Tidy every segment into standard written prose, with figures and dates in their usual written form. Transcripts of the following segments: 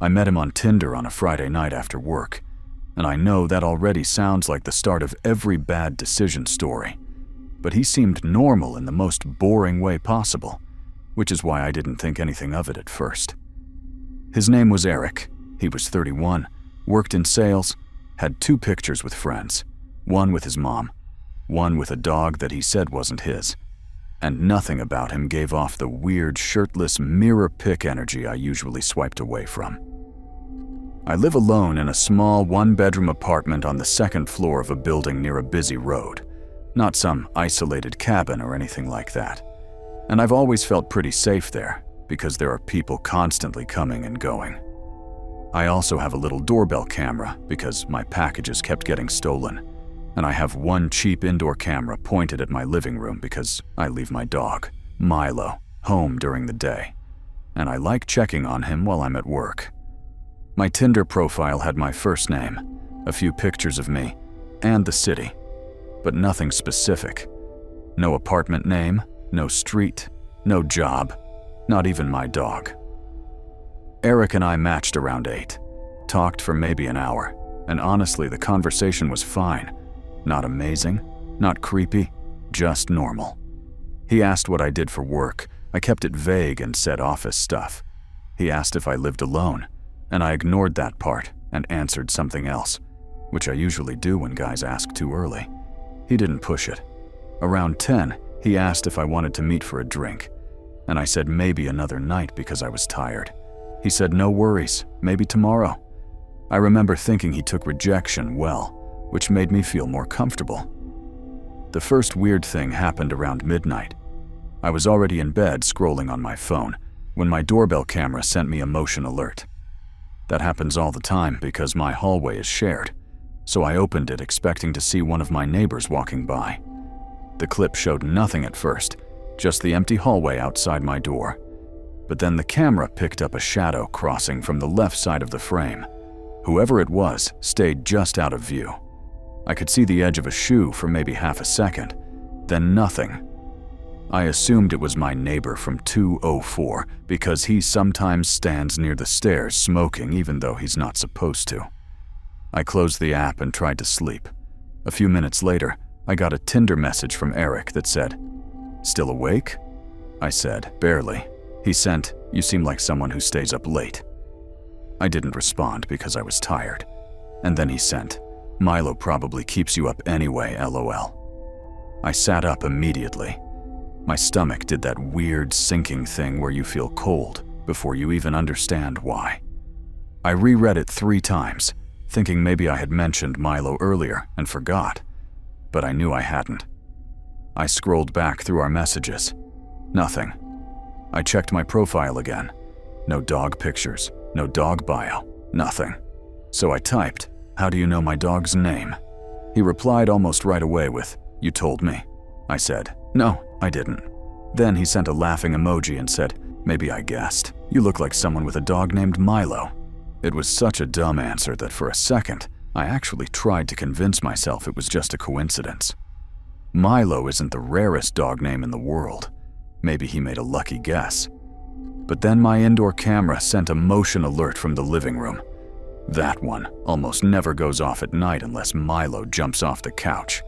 I met him on Tinder on a Friday night after work, and I know that already sounds like the start of every bad decision story. But he seemed normal in the most boring way possible, which is why I didn't think anything of it at first. His name was Eric. He was 31, worked in sales, had 2 pictures with friends, one with his mom, one with a dog that he said wasn't his, and nothing about him gave off the weird, shirtless, mirror pic energy I usually swiped away from. I live alone in a small 1-bedroom apartment on the 2nd floor of a building near a busy road, not some isolated cabin or anything like that. And I've always felt pretty safe there because there are people constantly coming and going. I also have a little doorbell camera because my packages kept getting stolen, and I have one cheap indoor camera pointed at my living room because I leave my dog, Milo, home during the day, and I like checking on him while I'm at work. My Tinder profile had my first name, a few pictures of me, and the city, but nothing specific. No apartment name, no street, no job, not even my dog. Eric and I matched around 8, talked for maybe an hour, and honestly the conversation was fine. Not amazing, not creepy, just normal. He asked what I did for work. I kept it vague and said office stuff. He asked if I lived alone, and I ignored that part and answered something else, which I usually do when guys ask too early. He didn't push it. Around 10, he asked if I wanted to meet for a drink, and I said maybe another night because I was tired. He said no worries, maybe tomorrow. I remember thinking he took rejection well, which made me feel more comfortable. The first weird thing happened around midnight. I was already in bed scrolling on my phone when my doorbell camera sent me a motion alert. That happens all the time because my hallway is shared, so I opened it expecting to see one of my neighbors walking by. The clip showed nothing at first, just the empty hallway outside my door. But then the camera picked up a shadow crossing from the left side of the frame. Whoever it was stayed just out of view. I could see the edge of a shoe for maybe half a second, then nothing. I assumed it was my neighbor from 204 because he sometimes stands near the stairs smoking even though he's not supposed to. I closed the app and tried to sleep. A few minutes later, I got a Tinder message from Eric that said, "Still awake?" I said, "Barely." He sent, "You seem like someone who stays up late." I didn't respond because I was tired. And then he sent, "Milo probably keeps you up anyway, LOL." I sat up immediately. My stomach did that weird sinking thing where you feel cold before you even understand why. I reread it 3 times, thinking maybe I had mentioned Milo earlier and forgot, but I knew I hadn't. I scrolled back through our messages. Nothing. I checked my profile again. No dog pictures, no dog bio, nothing. So I typed, "How do you know my dog's name?" He replied almost right away with, "You told me." I said, "No, I didn't." Then he sent a laughing emoji and said, "Maybe I guessed. You look like someone with a dog named Milo." It was such a dumb answer that for a second, I actually tried to convince myself it was just a coincidence. Milo isn't the rarest dog name in the world. Maybe he made a lucky guess. But then my indoor camera sent a motion alert from the living room. That one almost never goes off at night unless Milo jumps off the couch.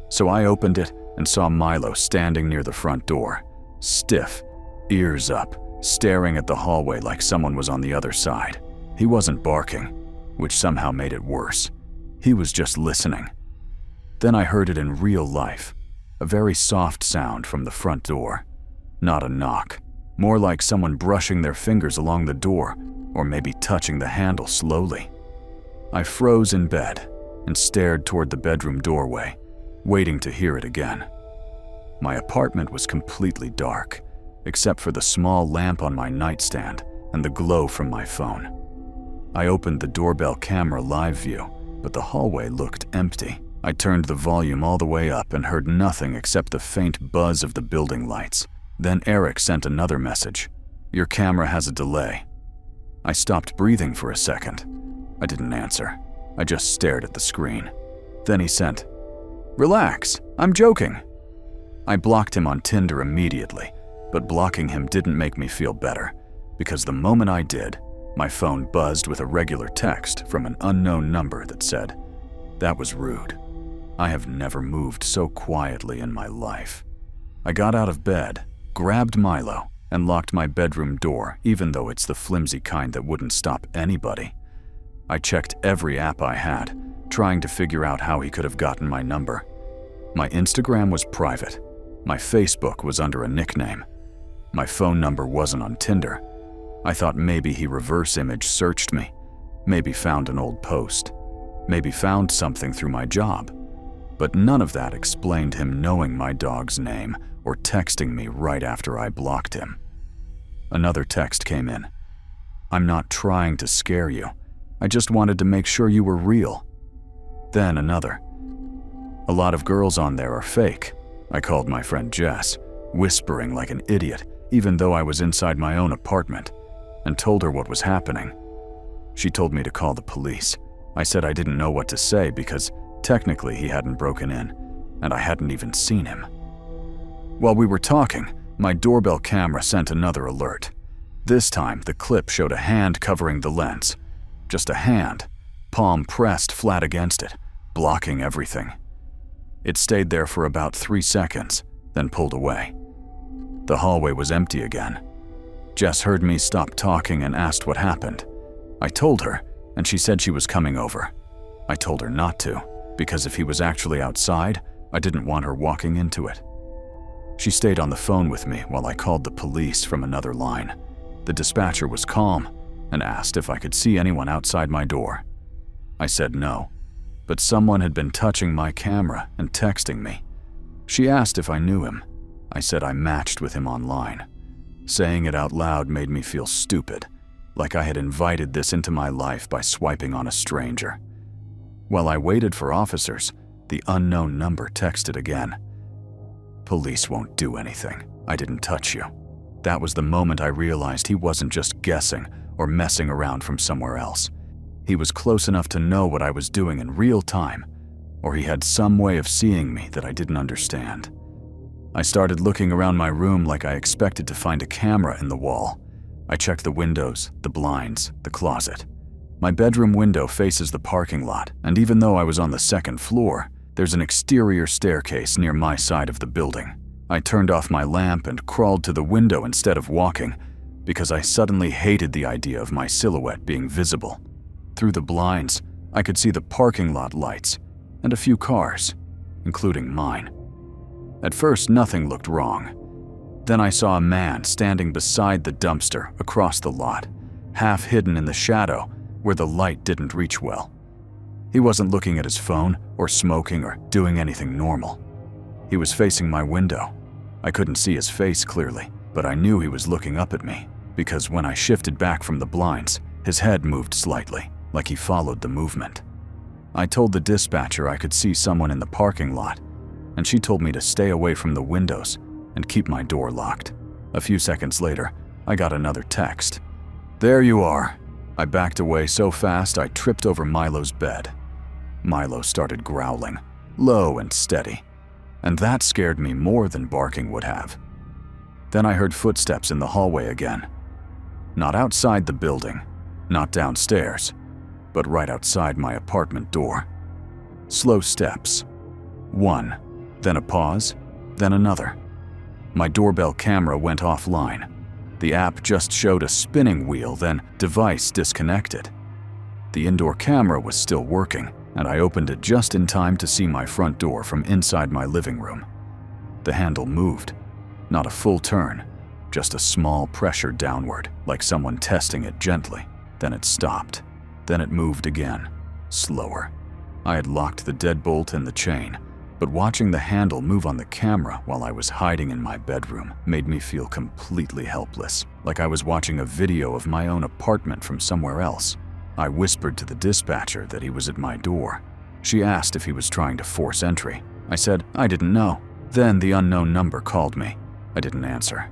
So I opened it and saw Milo standing near the front door, stiff, ears up, staring at the hallway like someone was on the other side. He wasn't barking, which somehow made it worse. He was just listening. Then I heard it in real life, a very soft sound from the front door. Not a knock, more like someone brushing their fingers along the door or maybe touching the handle slowly. I froze in bed and stared toward the bedroom doorway, waiting to hear it again. My apartment was completely dark, except for the small lamp on my nightstand and the glow from my phone. I opened the doorbell camera live view, but the hallway looked empty. I turned the volume all the way up and heard nothing except the faint buzz of the building lights. Then Eric sent another message. "Your camera has a delay." I stopped breathing for a second. I didn't answer. I just stared at the screen. Then he sent, "Relax, I'm joking." I blocked him on Tinder immediately, but blocking him didn't make me feel better, because the moment I did, My phone buzzed with a regular text from an unknown number that said, "That was rude. I have never moved so quietly in my life." I got out of bed, grabbed Milo, and locked my bedroom door, even though it's the flimsy kind that wouldn't stop anybody. I checked every app I had, trying to figure out how he could have gotten my number. My Instagram was private. My Facebook was under a nickname. My phone number wasn't on Tinder. I thought maybe he reverse image searched me, maybe found an old post, maybe found something through my job. But none of that explained him knowing my dog's name or texting me right after I blocked him. Another text came in. "I'm not trying to scare you. I just wanted to make sure you were real." Then another. "A lot of girls on there are fake." I called my friend Jess, whispering like an idiot, even though I was inside my own apartment, and told her what was happening. She told me to call the police. I said I didn't know what to say because technically he hadn't broken in, and I hadn't even seen him. While we were talking, my doorbell camera sent another alert. This time, the clip showed a hand covering the lens. Just a hand, palm pressed flat against it, blocking everything. It stayed there for about 3 seconds, then pulled away. The hallway was empty again. Jess heard me stop talking and asked what happened. I told her, and she said she was coming over. I told her not to, because if he was actually outside, I didn't want her walking into it. She stayed on the phone with me while I called the police from another line. The dispatcher was calm and asked if I could see anyone outside my door. I said no, but someone had been touching my camera and texting me. She asked if I knew him. I said I matched with him online. Saying it out loud made me feel stupid, like I had invited this into my life by swiping on a stranger. While I waited for officers, the unknown number texted again. "Police won't do anything. I didn't touch you." That was the moment I realized he wasn't just guessing or messing around from somewhere else. He was close enough to know what I was doing in real time, or he had some way of seeing me that I didn't understand. I started looking around my room like I expected to find a camera in the wall. I checked the windows, the blinds, the closet. My bedroom window faces the parking lot, and even though I was on the second floor, there's an exterior staircase near my side of the building. I turned off my lamp and crawled to the window instead of walking, because I suddenly hated the idea of my silhouette being visible. Through the blinds, I could see the parking lot lights and a few cars, including mine. At first, nothing looked wrong. Then I saw a man standing beside the dumpster across the lot, half hidden in the shadow where the light didn't reach well. He wasn't looking at his phone or smoking or doing anything normal. He was facing my window. I couldn't see his face clearly, but I knew he was looking up at me, because when I shifted back from the blinds, his head moved slightly, like he followed the movement. I told the dispatcher I could see someone in the parking lot, and she told me to stay away from the windows and keep my door locked. A few seconds later, I got another text. "There you are." I backed away so fast I tripped over Milo's bed. Milo started growling, low and steady, and that scared me more than barking would have. Then I heard footsteps in the hallway again. Not outside the building, not downstairs, but right outside my apartment door. Slow steps. One, then a pause, then another. My doorbell camera went offline. The app just showed a spinning wheel, then device disconnected. The indoor camera was still working, and I opened it just in time to see my front door from inside my living room. The handle moved. Not a full turn, just a small pressure downward, like someone testing it gently. Then it stopped. Then it moved again, slower. I had locked the deadbolt and the chain, but watching the handle move on the camera while I was hiding in my bedroom made me feel completely helpless, like I was watching a video of my own apartment from somewhere else. I whispered to the dispatcher that he was at my door. She asked if he was trying to force entry. I said I didn't know. Then the unknown number called me. I didn't answer.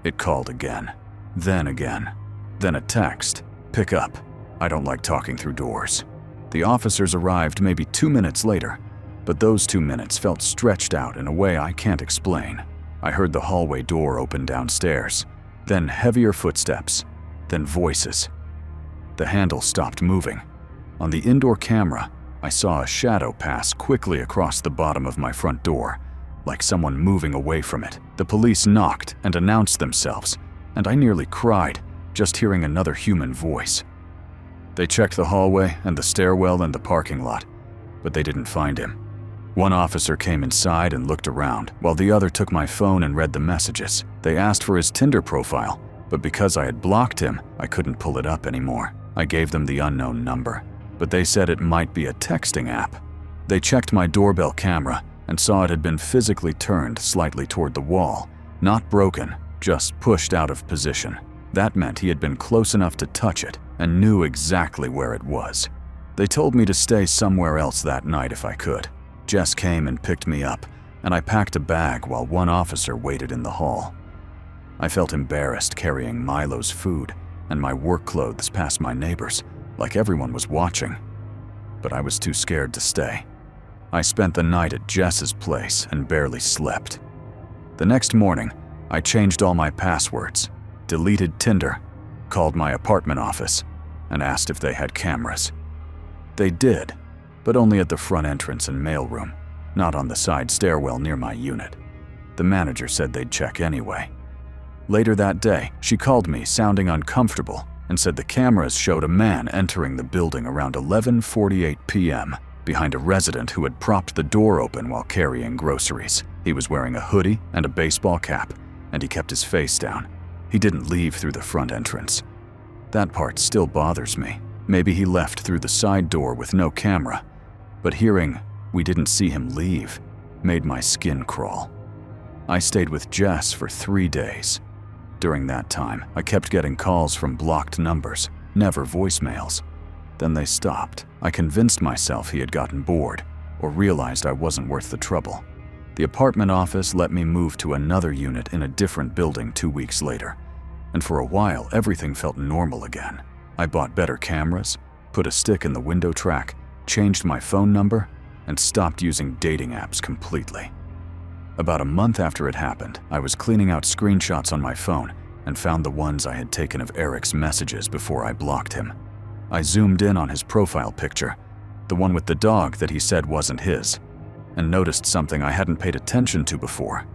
It called again. Then again. Then a text. "Pick up. I don't like talking through doors." The officers arrived maybe 2 minutes later, but those 2 minutes felt stretched out in a way I can't explain. I heard the hallway door open downstairs, then heavier footsteps, then voices. The handle stopped moving. On the indoor camera, I saw a shadow pass quickly across the bottom of my front door, like someone moving away from it. The police knocked and announced themselves, and I nearly cried just hearing another human voice. They checked the hallway and the stairwell and the parking lot, but they didn't find him. One officer came inside and looked around, while the other took my phone and read the messages. They asked for his Tinder profile, but because I had blocked him, I couldn't pull it up anymore. I gave them the unknown number, but they said it might be a texting app. They checked my doorbell camera and saw it had been physically turned slightly toward the wall, not broken, just pushed out of position. That meant he had been close enough to touch it and knew exactly where it was. They told me to stay somewhere else that night if I could. Jess came and picked me up, and I packed a bag while one officer waited in the hall. I felt embarrassed carrying Milo's food and my work clothes past my neighbors, like everyone was watching. But I was too scared to stay. I spent the night at Jess's place and barely slept. The next morning, I changed all my passwords, deleted Tinder, called my apartment office, and asked if they had cameras. They did, but only at the front entrance and mailroom, not on the side stairwell near my unit. The manager said they'd check anyway. Later that day, she called me sounding uncomfortable and said the cameras showed a man entering the building around 11:48 p.m. behind a resident who had propped the door open while carrying groceries. He was wearing a hoodie and a baseball cap, and he kept his face down. He didn't leave through the front entrance. That part still bothers me. Maybe he left through the side door with no camera, but hearing we didn't see him leave made my skin crawl. I stayed with Jess for 3 days. During that time, I kept getting calls from blocked numbers, never voicemails. Then they stopped. I convinced myself he had gotten bored or realized I wasn't worth the trouble. The apartment office let me move to another unit in a different building 2 weeks later, and for a while everything felt normal again. I bought better cameras, put a stick in the window track, changed my phone number, and stopped using dating apps completely. About a month after it happened, I was cleaning out screenshots on my phone and found the ones I had taken of Eric's messages before I blocked him. I zoomed in on his profile picture, the one with the dog that he said wasn't his, and noticed something I hadn't paid attention to before.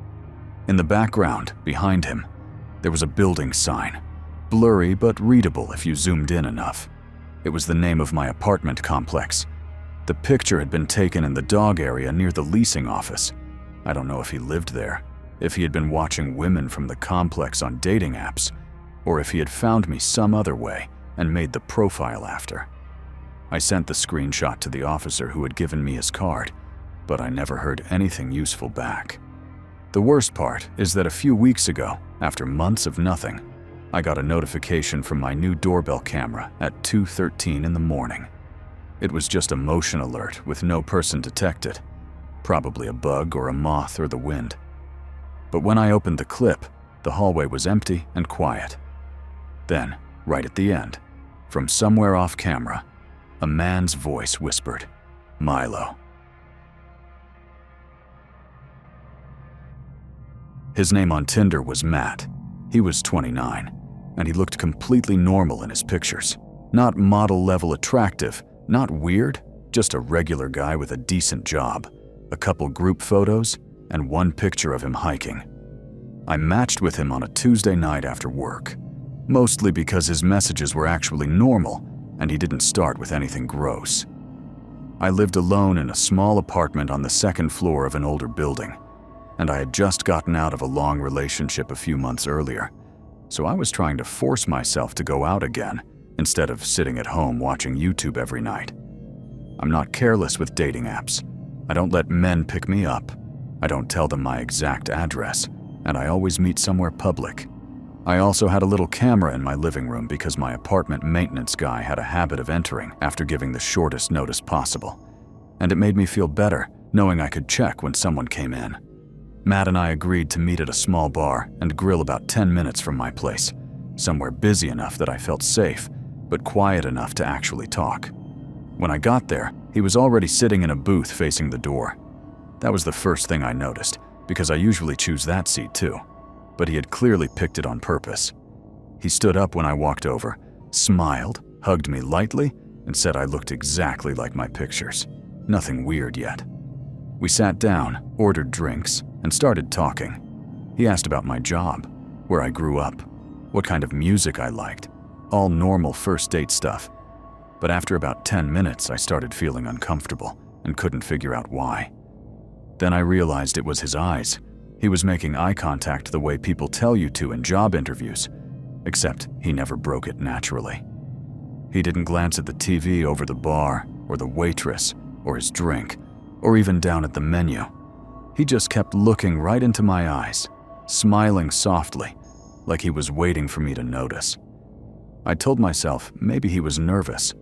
In the background, behind him, there was a building sign, blurry but readable if you zoomed in enough. It was the name of my apartment complex. The picture had been taken in the dog area near the leasing office. I don't know if he lived there, if he had been watching women from the complex on dating apps, or if he had found me some other way and made the profile after. I sent the screenshot to the officer who had given me his card, but I never heard anything useful back. The worst part is that a few weeks ago, after months of nothing, I got a notification from my new doorbell camera at 2:13 in the morning. It was just a motion alert with no person detected, probably a bug or a moth or the wind. But when I opened the clip, the hallway was empty and quiet. Then, right at the end, from somewhere off camera, a man's voice whispered, "Milo." His name on Tinder was Matt. He was 29, and he looked completely normal in his pictures. Not model-level attractive, not weird, just a regular guy with a decent job, a couple group photos, and one picture of him hiking. I matched with him on a Tuesday night after work, mostly because his messages were actually normal and he didn't start with anything gross. I lived alone in a small apartment on the second floor of an older building, and I had just gotten out of a long relationship a few months earlier, so I was trying to force myself to go out again instead of sitting at home watching YouTube every night. I'm not careless with dating apps. I don't let men pick me up. I don't tell them my exact address, and I always meet somewhere public. I also had a little camera in my living room because my apartment maintenance guy had a habit of entering after giving the shortest notice possible, and it made me feel better knowing I could check when someone came in. Matt and I agreed to meet at a small bar and grill about 10 minutes from my place, somewhere busy enough that I felt safe, but quiet enough to actually talk. When I got there, he was already sitting in a booth facing the door. That was the first thing I noticed, because I usually choose that seat too, but he had clearly picked it on purpose. He stood up when I walked over, smiled, hugged me lightly, and said I looked exactly like my pictures. Nothing weird yet. We sat down, ordered drinks, and started talking. He asked about my job, where I grew up, what kind of music I liked, all normal first date stuff. But after about 10 minutes, I started feeling uncomfortable and couldn't figure out why. Then I realized it was his eyes. He was making eye contact the way people tell you to in job interviews, except he never broke it naturally. He didn't glance at the TV over the bar, or the waitress, or his drink, or even down at the menu. He just kept looking right into my eyes, smiling softly, like he was waiting for me to notice. I told myself maybe he was nervous.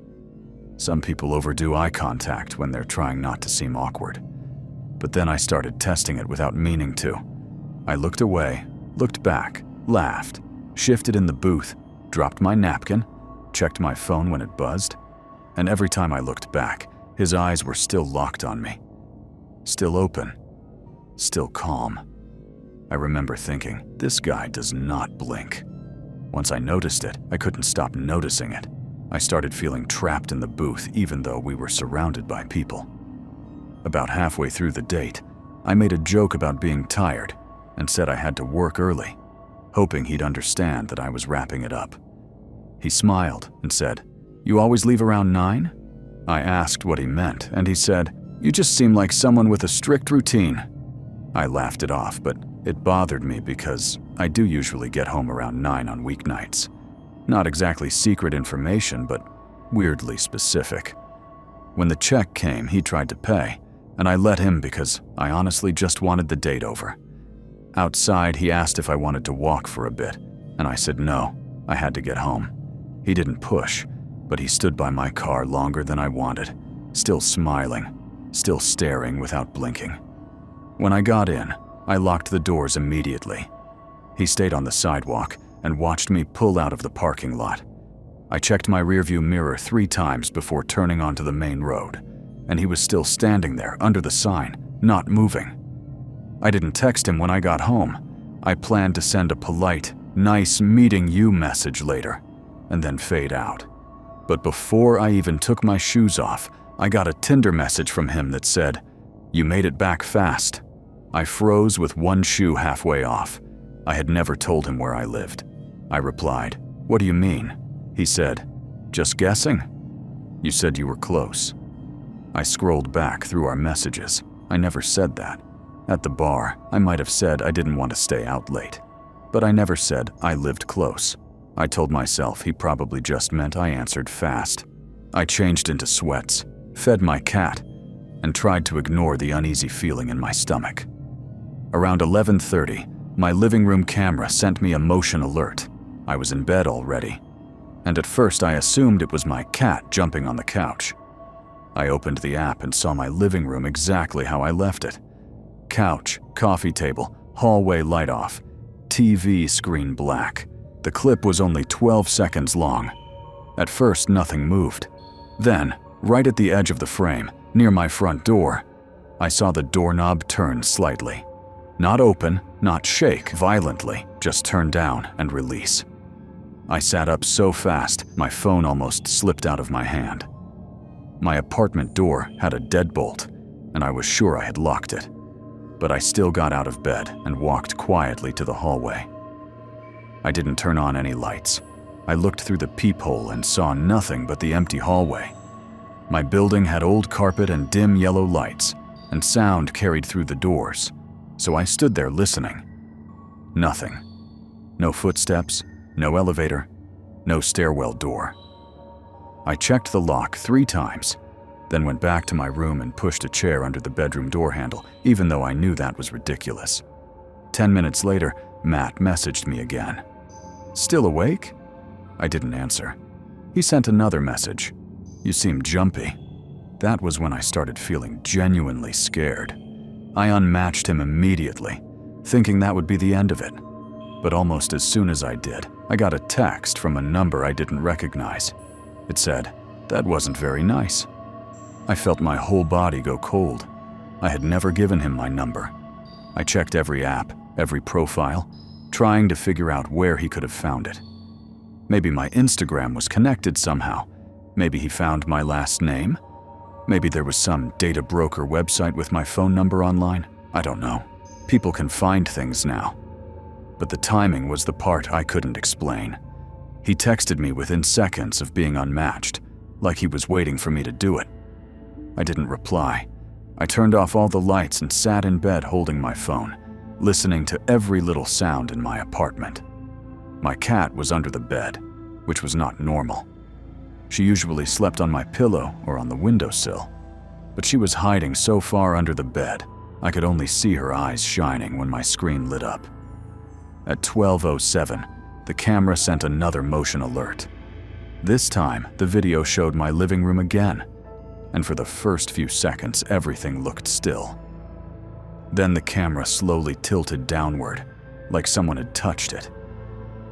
Some people overdo eye contact when they're trying not to seem awkward. But then I started testing it without meaning to. I looked away, looked back, laughed, shifted in the booth, dropped my napkin, checked my phone when it buzzed, and every time I looked back, his eyes were still locked on me. Still open, still calm. I remember thinking, this guy does not blink. Once I noticed it, I couldn't stop noticing it. I started feeling trapped in the booth even though we were surrounded by people. About halfway through the date, I made a joke about being tired and said I had to work early, hoping he'd understand that I was wrapping it up. He smiled and said, "You always leave around 9?" I asked what he meant, and he said, "You just seem like someone with a strict routine." I laughed it off, but it bothered me because I do usually get home around 9 on weeknights. Not exactly secret information, but weirdly specific. When the check came, he tried to pay, and I let him because I honestly just wanted the date over. Outside, he asked if I wanted to walk for a bit, and I said no, I had to get home. He didn't push, but he stood by my car longer than I wanted, still smiling, still staring without blinking. When I got in, I locked the doors immediately. He stayed on the sidewalk and watched me pull out of the parking lot. I checked my rearview mirror 3 times before turning onto the main road, and he was still standing there under the sign, not moving. I didn't text him when I got home. I planned to send a polite, "Nice meeting you" message later, and then fade out. But before I even took my shoes off, I got a Tinder message from him that said, "You made it back fast." I froze with one shoe halfway off. I had never told him where I lived. I replied, "What do you mean?" He said, "Just guessing? You said you were close." I scrolled back through our messages. I never said that. At the bar, I might have said I didn't want to stay out late. But I never said I lived close. I told myself he probably just meant I answered fast. I changed into sweats, fed my cat, and tried to ignore the uneasy feeling in my stomach. Around 11:30, my living room camera sent me a motion alert. I was in bed already, and at first I assumed it was my cat jumping on the couch. I opened the app and saw my living room exactly how I left it. Couch, coffee table, hallway light off, TV screen black. The clip was only 12 seconds long. At first, nothing moved. Then, right at the edge of the frame, near my front door, I saw the doorknob turn slightly. Not open, not shake violently, just turn down and release. I sat up so fast, my phone almost slipped out of my hand. My apartment door had a deadbolt, and I was sure I had locked it. But I still got out of bed and walked quietly to the hallway. I didn't turn on any lights. I looked through the peephole and saw nothing but the empty hallway. My building had old carpet and dim yellow lights, and sound carried through the doors, so I stood there listening. Nothing. No footsteps, no elevator, no stairwell door. I checked the lock 3 times, then went back to my room and pushed a chair under the bedroom door handle, even though I knew that was ridiculous. 10 minutes later, Matt messaged me again. "Still awake?" I didn't answer. He sent another message. "You seem jumpy." That was when I started feeling genuinely scared. I unmatched him immediately, thinking that would be the end of it. But almost as soon as I did, I got a text from a number I didn't recognize. It said, "That wasn't very nice." I felt my whole body go cold. I had never given him my number. I checked every app, every profile, trying to figure out where he could have found it. Maybe my Instagram was connected somehow, Maybe he found my last name? Maybe there was some data broker website with my phone number online? I don't know. People can find things now. But the timing was the part I couldn't explain. He texted me within seconds of being unmatched, like he was waiting for me to do it. I didn't reply. I turned off all the lights and sat in bed holding my phone, listening to every little sound in my apartment. My cat was under the bed, which was not normal. She usually slept on my pillow or on the windowsill, but she was hiding so far under the bed, I could only see her eyes shining when my screen lit up. At 12:07, the camera sent another motion alert. This time, the video showed my living room again, and for the first few seconds, everything looked still. Then the camera slowly tilted downward, like someone had touched it.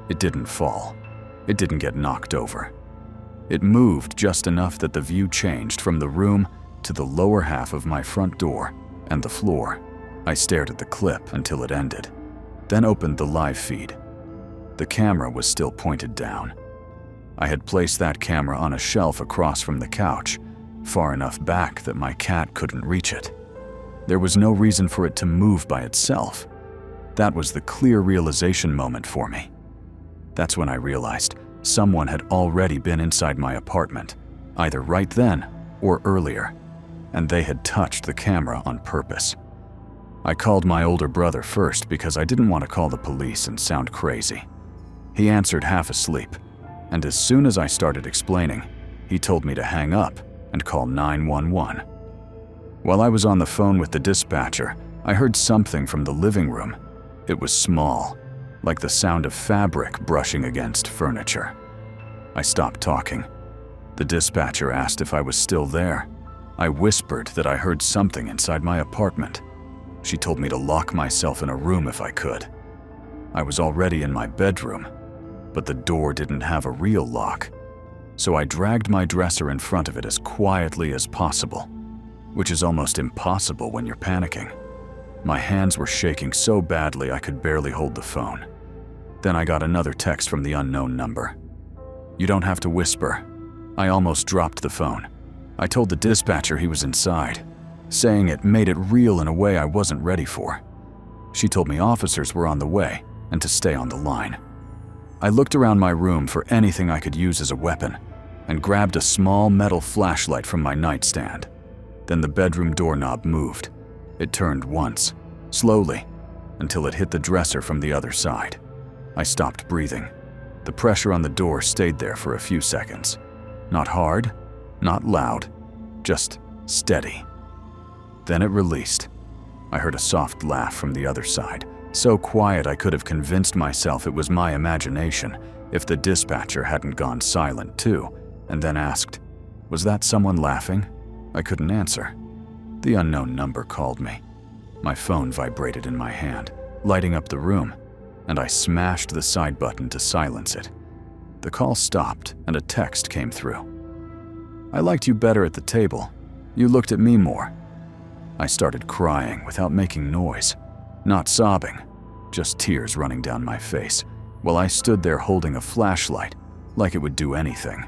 It didn't fall. It didn't get knocked over. It moved just enough that the view changed from the room to the lower half of my front door and the floor. I stared at the clip until it ended, then opened the live feed. The camera was still pointed down. I had placed that camera on a shelf across from the couch, far enough back that my cat couldn't reach it. There was no reason for it to move by itself. That was the clear realization moment for me. That's when I realized someone had already been inside my apartment, either right then or earlier, and they had touched the camera on purpose. I called my older brother first because I didn't want to call the police and sound crazy. He answered half asleep, and as soon as I started explaining, he told me to hang up and call 911. While I was on the phone with the dispatcher, I heard something from the living room. It was small, like the sound of fabric brushing against furniture. I stopped talking. The dispatcher asked if I was still there. I whispered that I heard something inside my apartment. She told me to lock myself in a room if I could. I was already in my bedroom, but the door didn't have a real lock, so I dragged my dresser in front of it as quietly as possible, which is almost impossible when you're panicking. My hands were shaking so badly I could barely hold the phone. Then I got another text from the unknown number. "You don't have to whisper." I almost dropped the phone. I told the dispatcher he was inside. Saying it made it real in a way I wasn't ready for. She told me officers were on the way and to stay on the line. I looked around my room for anything I could use as a weapon and grabbed a small metal flashlight from my nightstand. Then the bedroom doorknob moved. It turned once, slowly, until it hit the dresser from the other side. I stopped breathing. The pressure on the door stayed there for a few seconds. Not hard, not loud, just steady. Then it released. I heard a soft laugh from the other side, so quiet I could have convinced myself it was my imagination if the dispatcher hadn't gone silent too, and then asked, "Was that someone laughing?" I couldn't answer. The unknown number called me. My phone vibrated in my hand, lighting up the room, and I smashed the side button to silence it. The call stopped and a text came through. "I liked you better at the table. You looked at me more." I started crying without making noise, not sobbing, just tears running down my face, while I stood there holding a flashlight like it would do anything.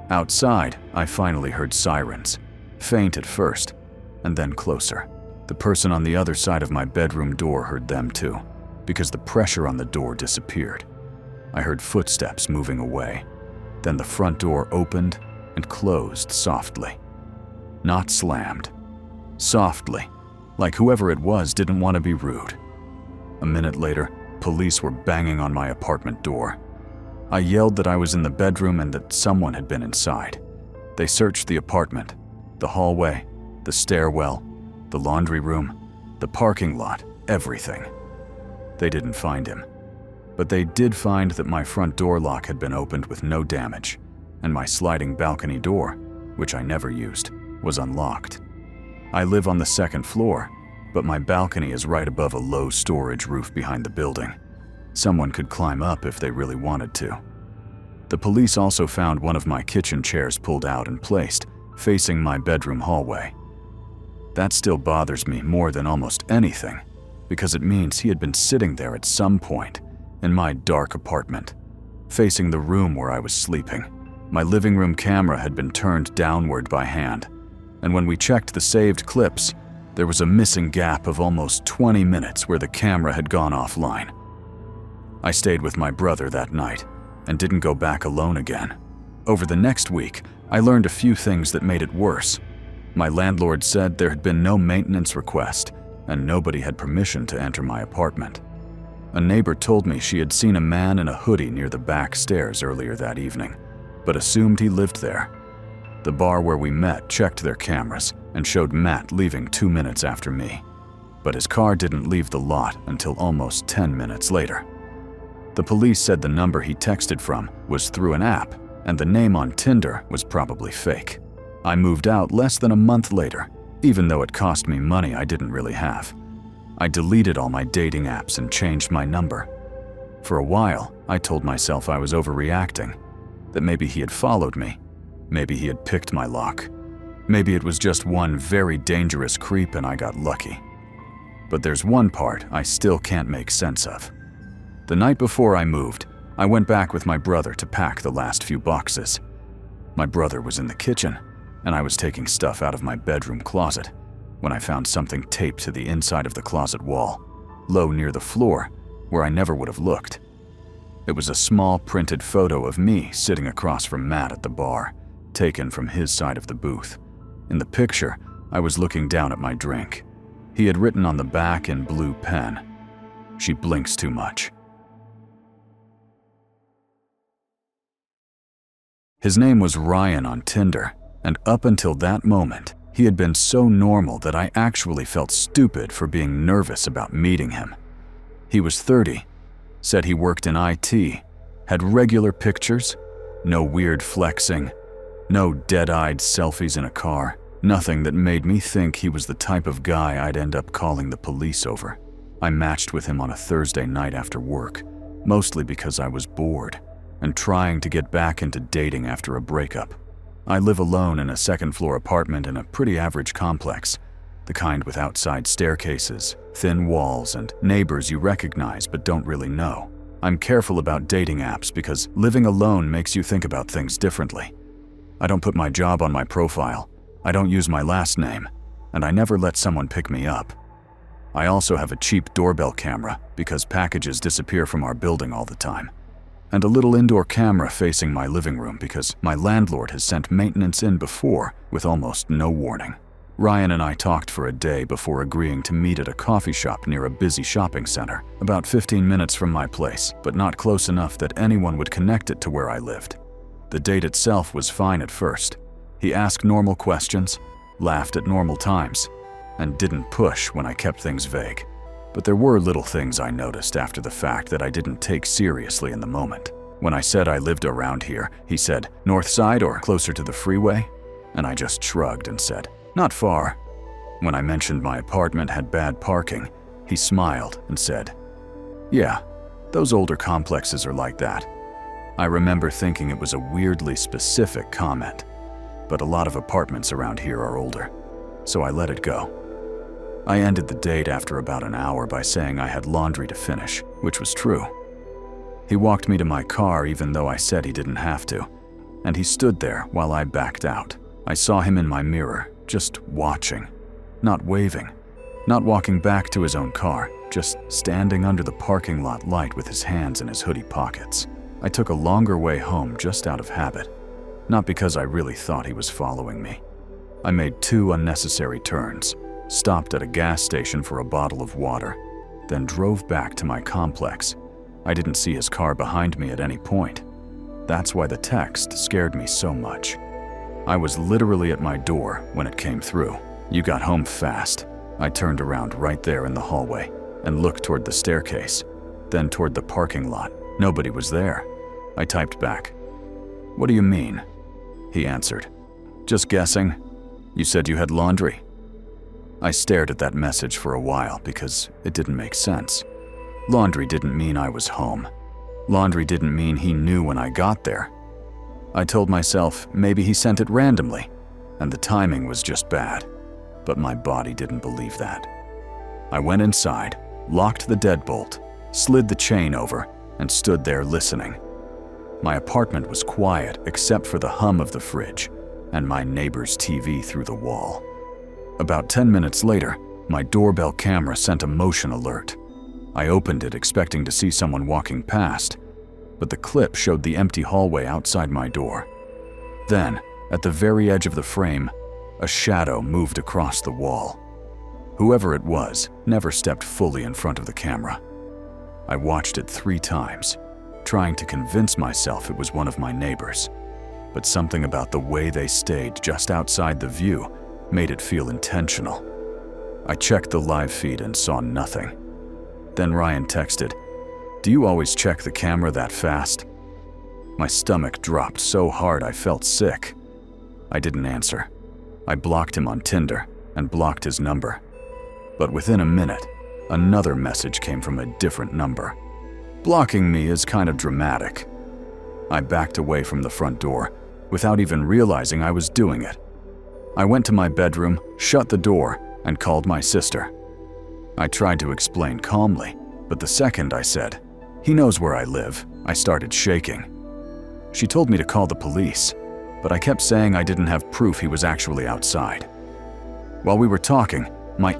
Outside, I finally heard sirens, faint at first, and then closer. The person on the other side of my bedroom door heard them too, because the pressure on the door disappeared. I heard footsteps moving away. Then the front door opened and closed softly. Not slammed. Softly, like whoever it was didn't want to be rude. A minute later, police were banging on my apartment door. I yelled that I was in the bedroom and that someone had been inside. They searched the apartment, the hallway, the stairwell, the laundry room, the parking lot, everything. They didn't find him. But they did find that my front door lock had been opened with no damage, and my sliding balcony door, which I never used, was unlocked. I live on the second floor, but my balcony is right above a low storage roof behind the building. Someone could climb up if they really wanted to. The police also found one of my kitchen chairs pulled out and placed, facing my bedroom hallway. That still bothers me more than almost anything, because it means he had been sitting there at some point in my dark apartment, facing the room where I was sleeping, My living room camera had been turned downward by hand, and when we checked the saved clips, there was a missing gap of almost 20 minutes where the camera had gone offline. I stayed with my brother that night and didn't go back alone again. Over the next week, I learned a few things that made it worse. My landlord said there had been no maintenance request and nobody had permission to enter my apartment. A neighbor told me she had seen a man in a hoodie near the back stairs earlier that evening, but assumed he lived there. The bar where we met checked their cameras and showed Matt leaving 2 minutes after me, but his car didn't leave the lot until almost 10 minutes later. The police said the number he texted from was through an app, and the name on Tinder was probably fake. I moved out less than a month later, even though it cost me money I didn't really have. I deleted all my dating apps and changed my number. For a while, I told myself I was overreacting, that maybe he had followed me, maybe he had picked my lock, maybe it was just one very dangerous creep and I got lucky. But there's one part I still can't make sense of. The night before I moved, I went back with my brother to pack the last few boxes. My brother was in the kitchen, and I was taking stuff out of my bedroom closet when I found something taped to the inside of the closet wall, low near the floor, where I never would have looked. It was a small printed photo of me sitting across from Matt at the bar, taken from his side of the booth. In the picture, I was looking down at my drink. He had written on the back in blue pen, "She blinks too much." His name was Ryan on Tinder, and up until that moment, he had been so normal that I actually felt stupid for being nervous about meeting him. He was 30, said he worked in IT, had regular pictures, no weird flexing, no dead-eyed selfies in a car, nothing that made me think he was the type of guy I'd end up calling the police over. I matched with him on a Thursday night after work, mostly because I was bored and trying to get back into dating after a breakup. I live alone in a second-floor apartment in a pretty average complex, the kind with outside staircases, thin walls, and neighbors you recognize but don't really know. I'm careful about dating apps because living alone makes you think about things differently. I don't put my job on my profile, I don't use my last name, and I never let someone pick me up. I also have a cheap doorbell camera because packages disappear from our building all the time, and a little indoor camera facing my living room because my landlord has sent maintenance in before with almost no warning. Ryan and I talked for a day before agreeing to meet at a coffee shop near a busy shopping center, about 15 minutes from my place, but not close enough that anyone would connect it to where I lived. The date itself was fine at first. He asked normal questions, laughed at normal times, and didn't push when I kept things vague. But there were little things I noticed after the fact that I didn't take seriously in the moment. When I said I lived around here, he said, "North side or closer to the freeway?" And I just shrugged and said, "Not far." When I mentioned my apartment had bad parking, he smiled and said, "Yeah, those older complexes are like that." I remember thinking it was a weirdly specific comment, but a lot of apartments around here are older, so I let it go. I ended the date after about an hour by saying I had laundry to finish, which was true. He walked me to my car even though I said he didn't have to, and he stood there while I backed out. I saw him in my mirror, just watching, not waving, not walking back to his own car, just standing under the parking lot light with his hands in his hoodie pockets. I took a longer way home just out of habit, not because I really thought he was following me. I made 2 unnecessary turns, stopped at a gas station for a bottle of water, then drove back to my complex. I didn't see his car behind me at any point. That's why the text scared me so much. I was literally at my door when it came through. "You got home fast." I turned around right there in the hallway and looked toward the staircase, then toward the parking lot. Nobody was there. I typed back, "What do you mean?" He answered, "Just guessing. You said you had laundry." I stared at that message for a while because it didn't make sense. Laundry didn't mean I was home. Laundry didn't mean he knew when I got there. I told myself maybe he sent it randomly, and the timing was just bad. But my body didn't believe that. I went inside, locked the deadbolt, slid the chain over, and stood there listening. My apartment was quiet except for the hum of the fridge and my neighbor's TV through the wall. About 10 minutes later, my doorbell camera sent a motion alert. I opened it expecting to see someone walking past, but the clip showed the empty hallway outside my door. Then, at the very edge of the frame, a shadow moved across the wall. Whoever it was never stepped fully in front of the camera. I watched it 3 times, trying to convince myself it was one of my neighbors, but something about the way they stayed just outside the view made it feel intentional. I checked the live feed and saw nothing. Then Ryan texted, "Do you always check the camera that fast?" My stomach dropped so hard I felt sick. I didn't answer. I blocked him on Tinder and blocked his number. But within a minute, another message came from a different number. Blocking me is kind of dramatic. I backed away from the front door without even realizing I was doing it. I went to my bedroom, shut the door, and called my sister. I tried to explain calmly, but the second I said, "He knows where I live," I started shaking. She told me to call the police, but I kept saying I didn't have proof he was actually outside. While we were talking, my